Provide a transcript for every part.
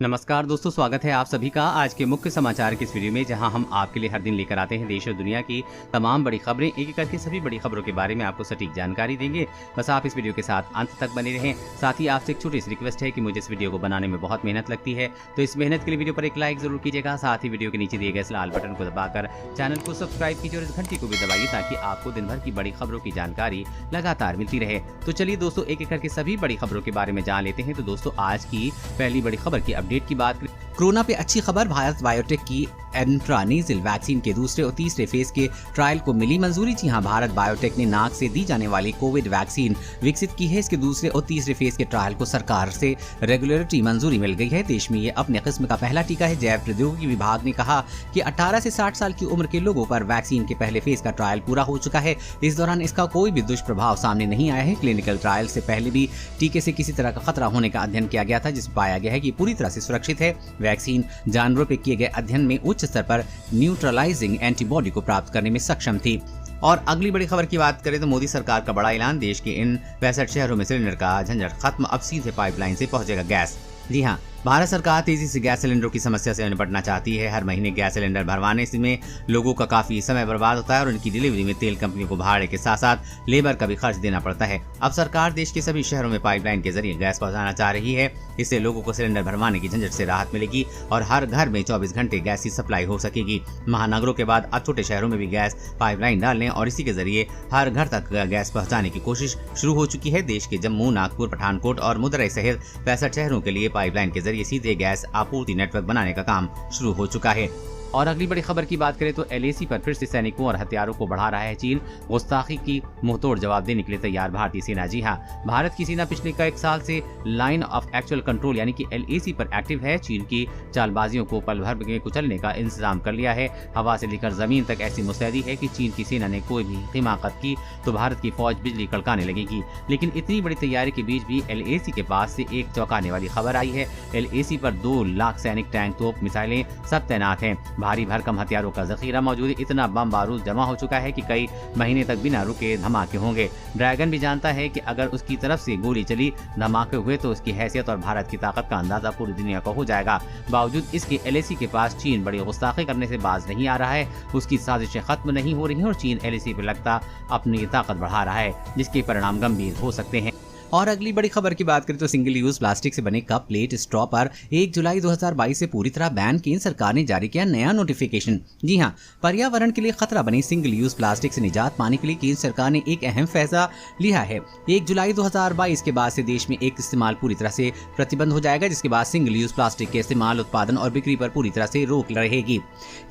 नमस्कार दोस्तों, स्वागत है आप सभी का आज के मुख्य समाचार की इस वीडियो में, जहां हम आपके लिए हर दिन लेकर आते हैं देश और दुनिया की तमाम बड़ी खबरें। एक एक करके सभी बड़ी खबरों के बारे में आपको सटीक जानकारी देंगे। बस आप इस वीडियो के साथ अंत तक बने रहें। साथ ही आपसे एक छोटी सी रिक्वेस्ट है कि मुझे इस वीडियो को बनाने में बहुत मेहनत लगती है, तो इस मेहनत के लिए वीडियो पर एक लाइक जरूर कीजिएगा। साथ ही वीडियो के नीचे दिए गए इस लाल बटन को दबाकर चैनल को सब्सक्राइब कीजिए और इस घंटी को भी दबाइए, ताकि आपको दिन भर की बड़ी खबरों की जानकारी लगातार मिलती रहे। तो चलिए दोस्तों, एक एक करके सभी बड़ी खबरों के बारे में जान लेते हैं। तो दोस्तों, आज की पहली बड़ी खबर की अपडेट की बात करें। कोरोना पे अच्छी खबर, भारत बायोटेक की इंट्रानेजल वैक्सीन के दूसरे और तीसरे फेज के ट्रायल को मिली मंजूरी। जी हां, भारत बायोटेक ने नाक से दी जाने वाली कोविड वैक्सीन विकसित की है। इसके दूसरे और तीसरे फेज के ट्रायल को सरकार से रेगुलेटरी मंजूरी मिल गई है। देश में ये अपने किस्म का पहला टीका है। जैव प्रौद्योगिकी विभाग ने कहा कि 18 से 60 साल की उम्र के लोगों पर वैक्सीन के पहले फेज का ट्रायल पूरा हो चुका है। इस दौरान इसका कोई भी दुष्प्रभाव सामने नहीं आया है। क्लिनिकल ट्रायल से पहले भी टीके से किसी तरह का खतरा होने का अध्ययन किया गया था, जिसमें पाया गया है कि पूरी तरह से सुरक्षित है। वैक्सीन जानवरों पर किए गए अध्ययन में उच्च स्तर पर न्यूट्रलाइजिंग एंटीबॉडी को प्राप्त करने में सक्षम थी। और अगली बड़ी खबर की बात करें तो मोदी सरकार का बड़ा ऐलान, देश के इन 65 शहरों में सिलेंडर का झंझट खत्म, अब सीधे पाइपलाइन से पहुंचेगा गैस। जी हां, भारत सरकार तेजी से गैस सिलेंडरों की समस्या से निपटना चाहती है। हर महीने गैस सिलेंडर भरवाने में लोगों का काफी समय बर्बाद होता है और उनकी डिलीवरी में तेल कंपनियों को भाड़े के साथ साथ लेबर का भी खर्च देना पड़ता है। अब सरकार देश के सभी शहरों में पाइपलाइन के जरिए गैस पहुंचाना चाह रही है। इससे लोगों को सिलेंडर भरवाने की झंझट से राहत मिलेगी और हर घर में 24 घंटे गैस की सप्लाई हो सकेगी। महानगरों के बाद अब छोटे शहरों में भी गैस पाइपलाइन डालने और इसी के जरिए हर घर तक गैस पहुंचाने की कोशिश शुरू हो चुकी है। देश के जम्मू, नागपुर, पठानकोट और मदुरई सहित 65 शहरों के लिए पाइपलाइन के जरिए सीधे गैस आपूर्ति नेटवर्क बनाने का काम शुरू हो चुका है। और अगली बड़ी खबर की बात करें तो एलएसी पर फिर से सैनिकों और हथियारों को बढ़ा रहा है चीन। गुस्ताखी की मुंहतोड़ जवाब देने के लिए तैयार भारतीय सेना। जी हां, भारत की सेना पिछले कई साल से लाइन ऑफ एक्चुअल कंट्रोल यानी कि एलएसी पर एक्टिव है। चीन की चालबाजियों को पल भर में कुचलने का इंतजाम कर लिया है। हवा से लेकर जमीन तक ऐसी मुस्तैदी है कि चीन की सेना ने कोई भी हिमाकत की तो भारत की फौज बिजली कड़काने लगेगी। लेकिन इतनी बड़ी तैयारी के बीच भी एलएसी के पास से एक चौंकाने वाली खबर आई है। एलएसी पर 2 लाख सैनिक, टैंक, तोप, मिसाइलें सब तैनात हैं। भारी भरकम हथियारों का जखीरा मौजूद है। इतना बम बारूद जमा हो चुका है कि कई महीने तक बिना रुके धमाके होंगे। ड्रैगन भी जानता है कि अगर उसकी तरफ से गोली चली, धमाके हुए तो उसकी हैसियत और भारत की ताकत का अंदाजा पूरी दुनिया को हो जाएगा। बावजूद इसके एलएसी के पास चीन बड़ी गुस्ताखी करने से बाज नहीं आ रहा है। उसकी साजिशें खत्म नहीं हो रही हैं और चीन एलएसी पर लगता अपनी ताकत बढ़ा रहा है, जिसके परिणाम गंभीर हो सकते हैं। और अगली बड़ी खबर की बात करें तो सिंगल यूज प्लास्टिक से बने कप, प्लेट, स्ट्रॉ पर 1 जुलाई 2022 से पूरी तरह बैन केंद्र सरकार ने जारी किया नया नोटिफिकेशन। जी हां, पर्यावरण के लिए खतरा बनी सिंगल यूज प्लास्टिक से निजात पाने के लिए केंद्र सरकार ने एक अहम फैसला लिया है। 1 जुलाई 2022 के बाद से देश में एक इस्तेमाल पूरी तरह से प्रतिबंध हो जाएगा, जिसके बाद सिंगल यूज प्लास्टिक के इस्तेमाल, उत्पादन और बिक्री पर पूरी तरह से रोक रहेगी।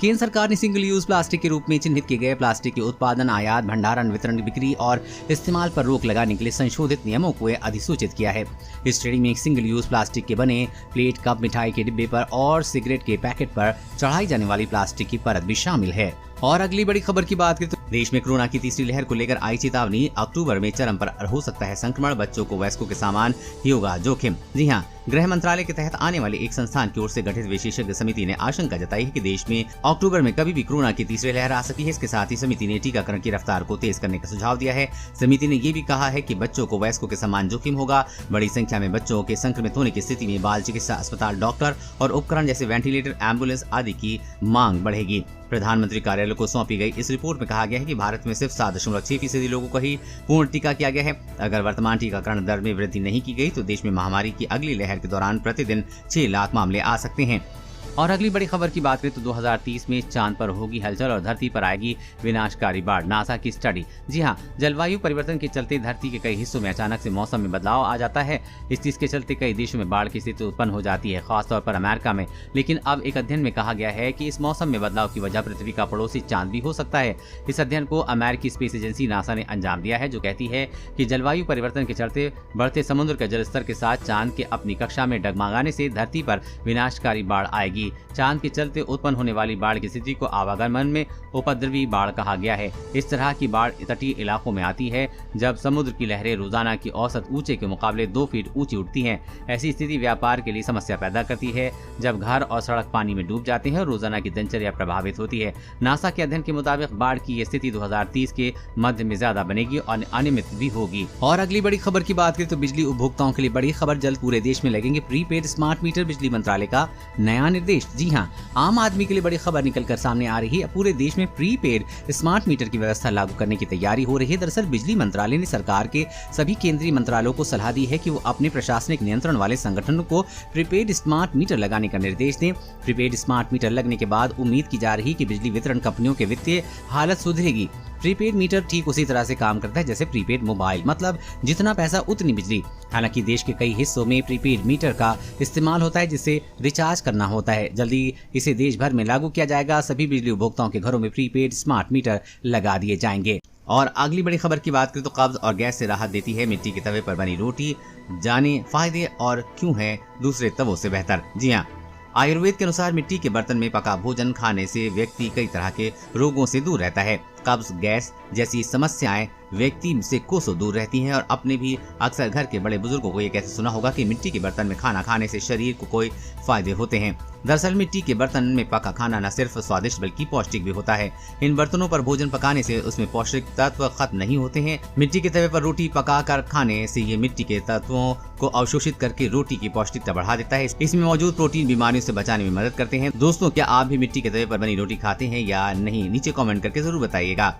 केंद्र सरकार ने सिंगल यूज प्लास्टिक के रूप में चिन्हित किए गए प्लास्टिक के उत्पादन, आयात, भंडारण, वितरण, बिक्री और इस्तेमाल पर रोक लगाने के लिए संशोधित नियमों को अधिसूचित किया है। इस श्रेणी में सिंगल यूज प्लास्टिक के बने प्लेट, कप, मिठाई के डिब्बे पर और सिगरेट के पैकेट पर चढ़ाई जाने वाली प्लास्टिक की परत भी शामिल है। और अगली बड़ी खबर की बात करें तो देश में कोरोना की तीसरी लहर को लेकर आई चेतावनी, अक्टूबर में चरम पर हो सकता है संक्रमण, बच्चों को वयस्कों के समान ही होगा जोखिम। जी हां, गृह मंत्रालय के तहत आने वाली एक संस्थान की ओर से गठित विशेषज्ञ समिति ने आशंका जताई है कि देश में अक्टूबर में कभी भी कोरोना की तीसरी लहर आ सकती है। इसके साथ ही समिति ने टीकाकरण की रफ्तार को तेज करने का सुझाव दिया है। समिति ने ये भी कहा है कि बच्चों को वयस्कों के समान जोखिम होगा। बड़ी संख्या में बच्चों के संक्रमित होने की स्थिति में बाल चिकित्सा अस्पताल, डॉक्टर और उपकरण जैसे वेंटिलेटर, एम्बुलेंस आदि की मांग बढ़ेगी। प्रधानमंत्री कार्यालय को सौंपी गई इस रिपोर्ट में कहा गया है कि भारत में सिर्फ 7.6% लोगों को ही पूर्ण टीका किया गया है। अगर वर्तमान टीकाकरण दर में वृद्धि नहीं की गई तो देश में महामारी की अगली लहर के दौरान प्रतिदिन 6 लाख मामले आ सकते हैं। और अगली बड़ी खबर की बात करें तो 2030 में चांद पर होगी हलचल और धरती पर आएगी विनाशकारी बाढ़, नासा की स्टडी। जी हां, जलवायु परिवर्तन के चलते धरती के कई हिस्सों में अचानक से मौसम में बदलाव आ जाता है। इस चीज के चलते कई देशों में बाढ़ की स्थिति उत्पन्न हो जाती है, खासतौर पर अमेरिका में। लेकिन अब एक अध्ययन में कहा गया है कि इस मौसम में बदलाव की वजह पृथ्वी का पड़ोसी चांद भी हो सकता है। इस अध्ययन को अमेरिकी स्पेस एजेंसी नासा ने अंजाम दिया है, जो कहती है कि जलवायु परिवर्तन के चलते बढ़ते समुद्र के जलस्तर के साथ चांद के अपनी कक्षा में डगमगाने से धरती पर विनाशकारी बाढ़ आएगी। जाएगी। चांद के चलते उत्पन्न होने वाली बाढ़ की स्थिति को आवागमन में उपद्रवी बाढ़ कहा गया है। इस तरह की बाढ़ तटीय इलाकों में आती है जब समुद्र की लहरें रोजाना की औसत ऊंचे के मुकाबले 2 फीट ऊंची उठती हैं। ऐसी स्थिति व्यापार के लिए समस्या पैदा करती है जब घर और सड़क पानी में डूब जाते हैं और रोजाना की दिनचर्या प्रभावित होती है। नासा के अध्ययन के मुताबिक बाढ़ की ये स्थिति 2030 के मध्य में ज्यादा बनेगी और अनियमित भी होगी। और अगली बड़ी खबर की बात करें तो बिजली उपभोक्ताओं के लिए बड़ी खबर, जल्द पूरे देश में लगेंगे प्रीपेड स्मार्ट मीटर, बिजली मंत्रालय का नया निर्देश। जी हां, आम आदमी के लिए बड़ी खबर निकलकर सामने आ रही है। पूरे देश में प्रीपेड स्मार्ट मीटर की व्यवस्था लागू करने की तैयारी हो रही है। दरअसल बिजली मंत्रालय ने सरकार के सभी केंद्रीय मंत्रालयों को सलाह दी है कि वो अपने प्रशासनिक नियंत्रण वाले संगठनों को प्रीपेड स्मार्ट मीटर लगाने का निर्देश दें। प्रीपेड स्मार्ट मीटर लगने के बाद उम्मीद की जा रही है कि बिजली वितरण कंपनियों के वित्तीय हालत सुधरेगी। प्रीपेड मीटर ठीक उसी तरह से काम करता है जैसे प्रीपेड मोबाइल, मतलब जितना पैसा उतनी बिजली। हालांकि देश के कई हिस्सों में प्रीपेड मीटर का इस्तेमाल होता है जिसे रिचार्ज करना होता है। जल्दी इसे देश भर में लागू किया जाएगा। सभी बिजली उपभोक्ताओं के घरों में प्रीपेड स्मार्ट मीटर लगा दिए जाएंगे। और अगली बड़ी खबर की बात करें तो कब्ज और गैस से राहत देती है मिट्टी के तवे पर बनी रोटी। जाने फायदे और क्यों है दूसरे तवों से बेहतर। जी हाँ, आयुर्वेद के अनुसार मिट्टी के बर्तन में पका भोजन खाने से व्यक्ति कई तरह के रोगों से दूर रहता है। कब्ज, गैस जैसी समस्याएं व्यक्ति से कोसों दूर रहती हैं। और आपने भी अक्सर घर के बड़े बुजुर्गों को ये कहते सुना होगा कि मिट्टी के बर्तन में खाना खाने से शरीर को कोई फायदे होते हैं। दरअसल मिट्टी के बर्तन में पका खाना न सिर्फ स्वादिष्ट बल्कि पौष्टिक भी होता है। इन बर्तनों पर भोजन पकाने से उसमें पौष्टिक तत्व खत्म नहीं होते हैं। मिट्टी के तवे पर रोटी पका कर खाने से ये मिट्टी के तत्वों को अवशोषित करके रोटी की पौष्टिकता बढ़ा देता है। इसमें मौजूद प्रोटीन बीमारियों से बचाने में मदद करते हैं। दोस्तों, क्या आप भी मिट्टी के तवे पर बनी रोटी खाते हैं या नहीं? नीचे कमेंट करके जरूर बताइएगा।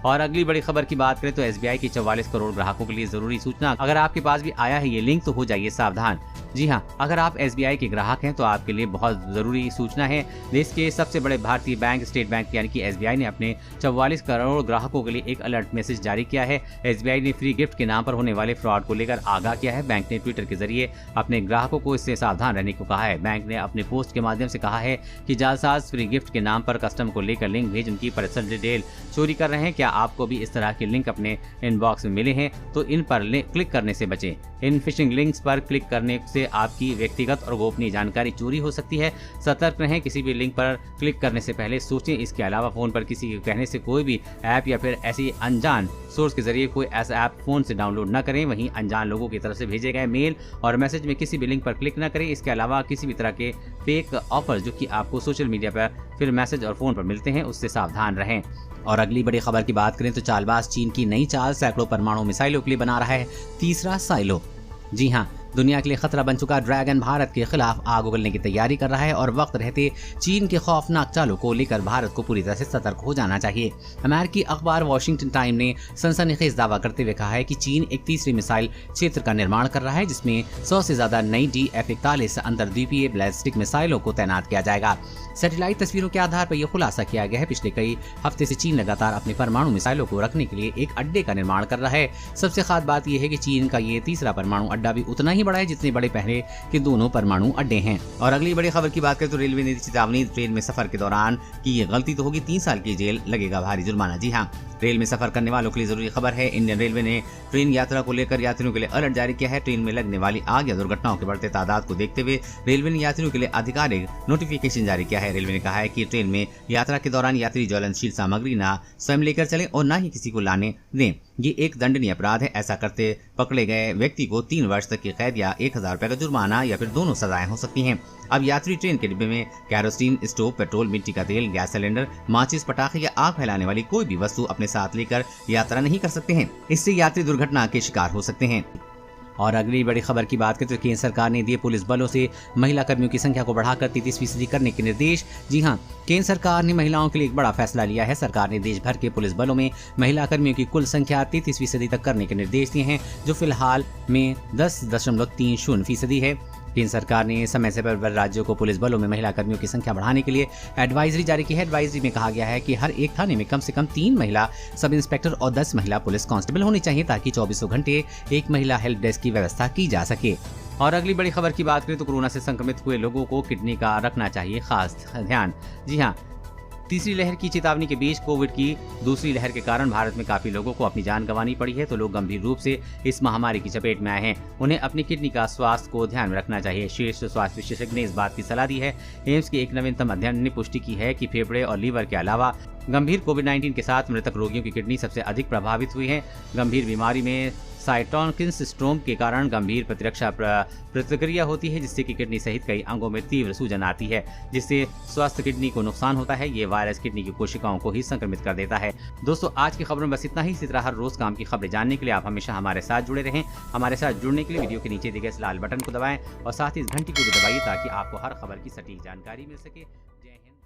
और अगली बड़ी खबर की बात करें तो एसबीआई की 44 करोड़ ग्राहकों के लिए जरूरी सूचना। अगर आपके पास भी आया है ये लिंक तो हो जाइए सावधान। जी हाँ, अगर आप एसबीआई के ग्राहक हैं तो आपके लिए बहुत जरूरी सूचना है। देश के सबसे बड़े भारतीय बैंक स्टेट बैंक यानी कि एसबीआई ने अपने 44 करोड़ ग्राहकों के लिए एक अलर्ट मैसेज जारी किया है। एसबीआई ने फ्री गिफ्ट के नाम पर होने वाले फ्रॉड को लेकर आगाह किया है। बैंक ने ट्विटर के जरिए अपने ग्राहकों को इससे सावधान रहने को कहा है। बैंक ने अपने पोस्ट के माध्यम से कहा है कि जालसाज फ्री गिफ्ट के नाम पर कस्टमर को लेकर लिंक भेज उनकी पर्सनल डिटेल चोरी कर रहे हैं। क्या आपको भी इस तरह के लिंक अपने इनबॉक्स में मिले हैं तो इन पर क्लिक करने से बचें। इन फिशिंग लिंक्स पर क्लिक करने से आपकी व्यक्तिगत और गोपनीय जानकारी चोरी हो सकती है। सतर्क रहें, किसी भी लिंक पर क्लिक करने से पहले सोचें। इसके अलावा फोन पर किसी के कहने से कोई भी ऐप या फिर ऐसी अनजान सोर्स के जरिए कोई ऐसा ऐप फोन से डाउनलोड न करें। वहीं अनजान लोगों की तरफ से भेजे गए मेल और मैसेज में किसी भी लिंक पर क्लिक न करें। इसके अलावा किसी भी तरह के फेक ऑफर जो कि आपको सोशल मीडिया पर फिर मैसेज और फोन पर मिलते हैं उससे सावधान रहें। और अगली बड़ी खबर की बात करें तो चालबाज चीन की नई चाल, सैकड़ों परमाणु मिसाइलों के लिए बना रहा है तीसरा साइलो। जी हाँ, दुनिया के लिए खतरा बन चुका ड्रैगन भारत के खिलाफ आग उगलने की तैयारी कर रहा है और वक्त रहते चीन के खौफनाक चालों को लेकर भारत को पूरी तरह से सतर्क हो जाना चाहिए। अमेरिकी अखबार वॉशिंगटन टाइम ने सनसनीखेज दावा करते हुए कहा है कि चीन एक तीसरी मिसाइल क्षेत्र का निर्माण कर रहा है जिसमें 100 से ज्यादा नई DF-41 अंतर्द्वीपीय बैलिस्टिक मिसाइलों को तैनात किया जाएगा। सैटेलाइट तस्वीरों के आधार पर यह खुलासा किया गया है। पिछले कई हफ्ते से चीन लगातार अपने परमाणु मिसाइलों को रखने के लिए एक अड्डे का निर्माण कर रहा है। सबसे खास बात यह है कि चीन का ये तीसरा परमाणु अड्डा भी उतना ही बड़ा है जितने बड़े पहले के दोनों परमाणु अड्डे हैं। और अगली बड़ी खबर की बात करें तो रेलवे ने दी चेतावनी, ट्रेन में सफर के दौरान की ये गलती तो होगी 3 साल की जेल, लगेगा भारी जुर्माना। जी हाँ, रेल में सफर करने वालों के लिए जरूरी खबर है। इंडियन रेलवे ने ट्रेन यात्रा को लेकर यात्रियों के लिए अलर्ट जारी किया है। ट्रेन में लगने वाली आग या दुर्घटनाओं के बढ़ते तादाद को देखते हुए रेलवे ने यात्रियों के लिए आधिकारिक नोटिफिकेशन जारी किया है। रेलवे ने कहा है कि ट्रेन में यात्रा के दौरान यात्री ज्वलनशील सामग्री न स्वयं लेकर चलें और न ही किसी को लाने दें। ये एक दंडनीय अपराध है। ऐसा करते पकड़े गए व्यक्ति को 3 वर्ष तक की कैद या 1000 रुपए का जुर्माना या फिर दोनों सजाएं हो सकती हैं। अब यात्री ट्रेन के डिब्बे में कैरोसिन, स्टोव, पेट्रोल, मिट्टी का तेल, गैस सिलेंडर, माचिस, पटाखे या आग फैलाने वाली कोई भी वस्तु अपने साथ लेकर यात्रा नहीं कर सकते हैं। इससे यात्री दुर्घटना के शिकार हो सकते हैं। और अगली बड़ी खबर की बात करें तो केंद्र सरकार ने दिए पुलिस बलों से महिला कर्मियों की संख्या को बढ़ाकर 33% करने के निर्देश। जी हां, केंद्र सरकार ने महिलाओं के लिए एक बड़ा फैसला लिया है। सरकार ने देश भर के पुलिस बलों में महिला कर्मियों की कुल संख्या 33% तक करने के निर्देश दिए हैं, जो फिलहाल में 10.30% है। केंद्र सरकार ने समय से पर राज्यों को पुलिस बलों में महिला कर्मियों की संख्या बढ़ाने के लिए एडवाइजरी जारी की है। एडवाइजरी में कहा गया है कि हर एक थाने में कम से कम 3 महिला सब इंस्पेक्टर और 10 महिला पुलिस कांस्टेबल होनी चाहिए ताकि 24 घंटे एक महिला हेल्प डेस्क की व्यवस्था की जा सके। और अगली बड़ी खबर की बात करें तो कोरोना से संक्रमित हुए लोगों को किडनी का रखना चाहिए खास ध्यान। जी हाँ, तीसरी लहर की चेतावनी के बीच कोविड की दूसरी लहर के कारण भारत में काफी लोगों को अपनी जान गंवानी पड़ी है, तो लोग गंभीर रूप से इस महामारी की चपेट में आए हैं। उन्हें अपनी किडनी का स्वास्थ्य को ध्यान में रखना चाहिए। शीर्ष स्वास्थ्य विशेषज्ञ ने इस बात की सलाह दी है। एम्स के एक नवीनतम अध्ययन ने पुष्टि की है कि फेफड़े और लीवर के अलावा गंभीर कोविड-19 के साथ मृतक रोगियों की किडनी सबसे अधिक प्रभावित हुई है। गंभीर बीमारी में साइटोकिन सिंड्रोम के कारण गंभीर प्रतिरक्षा प्रतिक्रिया होती है, जिससे कि किडनी सहित कई अंगों में तीव्र सूजन आती है, जिससे स्वस्थ किडनी को नुकसान होता है। ये वायरस किडनी की कोशिकाओं को ही संक्रमित कर देता है। दोस्तों, आज की खबरों में बस इतना ही। इसी तरह हर रोज काम की खबरें जानने के लिए आप हमेशा हमारे साथ जुड़े रहें। हमारे साथ जुड़ने के लिए वीडियो के नीचे दिए गए इस लाल बटन को दबाएं और साथ ही इस घंटी को भी दबाइए ताकि आपको हर खबर की सटीक जानकारी मिल सके। जय हिंद।